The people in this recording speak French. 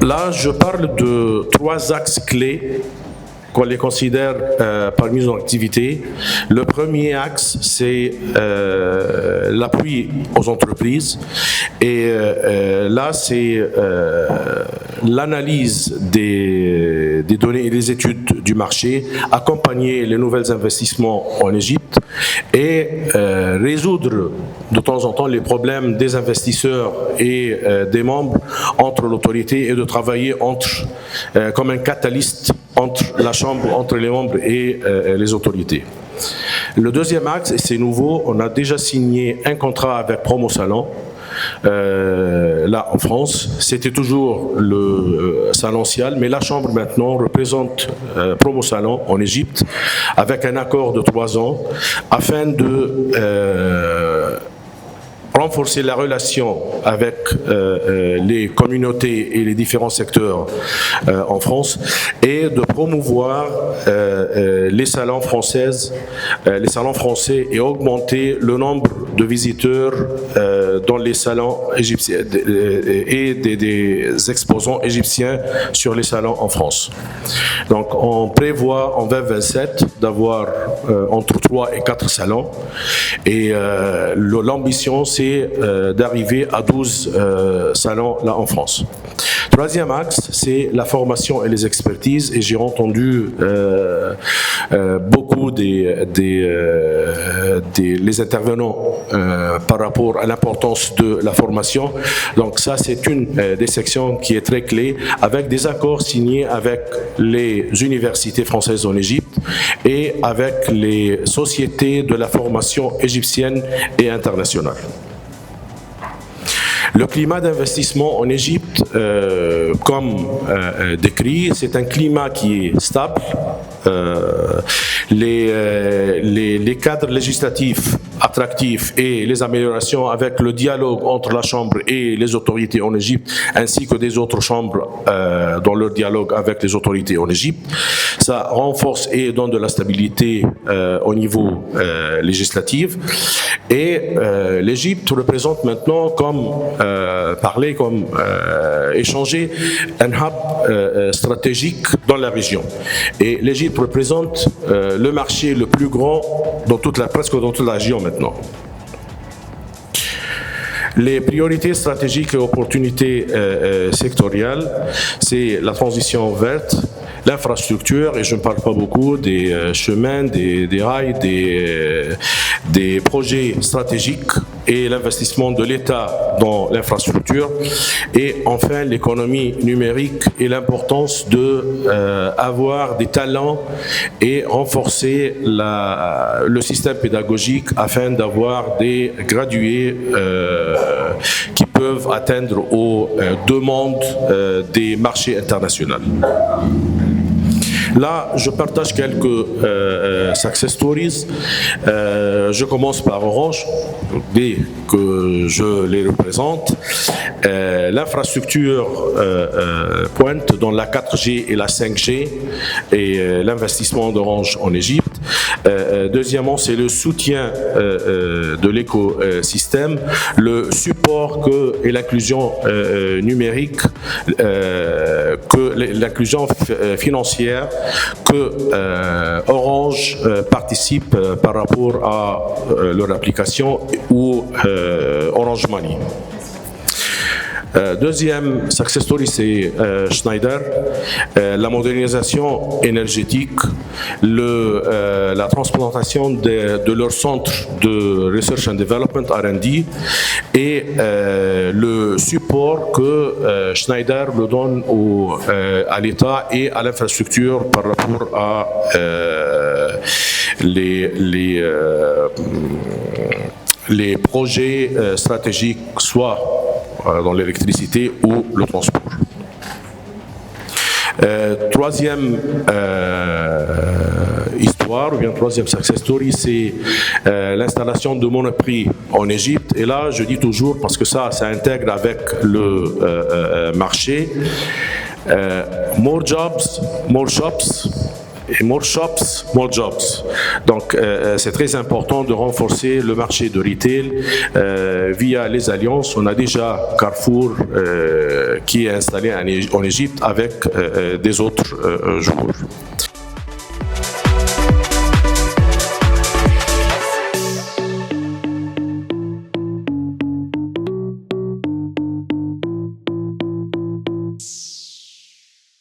Là, je parle de 3 axes clés qu'on les considère parmi nos activités. Le premier axe, c'est l'appui aux entreprises. Et là, c'est l'analyse des données et des études du marché, accompagner les nouveaux investissements en Égypte et résoudre de temps en temps les problèmes des investisseurs et des membres entre l'autorité et de travailler comme un catalyste entre la Chambre, entre les membres et les autorités. Le deuxième axe, et c'est nouveau, on a déjà signé un contrat avec Promo Salon, là en France. C'était toujours le salon Cial, mais la Chambre maintenant représente Promo Salon en Égypte avec un accord de 3 ans afin de renforcer la relation avec les communautés et les différents secteurs en France et de promouvoir les salons français et augmenter le nombre de visiteurs dans les salons égyptiens et des exposants égyptiens sur les salons en France. Donc on prévoit en 2027 d'avoir entre 3 et 4 salons et l'ambition c'est d'arriver à 12 salons là en France. Troisième axe, c'est la formation et les expertises et j'ai entendu beaucoup les intervenants par rapport à l'importance de la formation. Donc ça, c'est une des sections qui est très clé avec des accords signés avec les universités françaises en Égypte et avec les sociétés de la formation égyptienne et internationale. Le climat d'investissement en Égypte, comme décrit, c'est un climat qui est stable. Les cadres législatifs attractifs et les améliorations avec le dialogue entre la Chambre et les autorités en Égypte, ainsi que des autres chambres dans leur dialogue avec les autorités en Égypte, ça renforce et donne de la stabilité au niveau législatif. Et l'Égypte représente maintenant échanger un hub stratégique dans la région. Et l'Égypte représente le marché le plus grand presque dans toute la région maintenant. Les priorités stratégiques et opportunités sectorielles, c'est la transition verte, l'infrastructure, et je ne parle pas beaucoup des chemins, des rails, des projets stratégiques et l'investissement de l'État dans l'infrastructure, et enfin l'économie numérique et l'importance d'avoir des talents et renforcer le système pédagogique afin d'avoir des gradués qui peuvent atteindre aux demandes des marchés internationaux. Là, je partage quelques success stories. Je commence par Orange, dès que je les représente. L'infrastructure pointe dans la 4G et la 5G et l'investissement d'Orange en Égypte. Deuxièmement, c'est le soutien de l'écosystème, le support et l'inclusion numérique, l'inclusion financière que Orange participe par rapport à leur application ou Orange Money. Deuxième success story, c'est Schneider, la modernisation énergétique, la transplantation de leur centre de Research and Development, R&D, et le support que Schneider le donne à l'État et à l'infrastructure par rapport à les projets stratégiques, soit dans l'électricité ou le transport. Troisième histoire, ou bien troisième success story, c'est l'installation de Monoprix en Égypte. Et là, je dis toujours, parce que ça intègre avec le marché, more jobs, more shops, Et more shops, more jobs. Donc, c'est très important de renforcer le marché de retail via les alliances. On a déjà Carrefour qui est installé en Égypte avec des autres joueurs.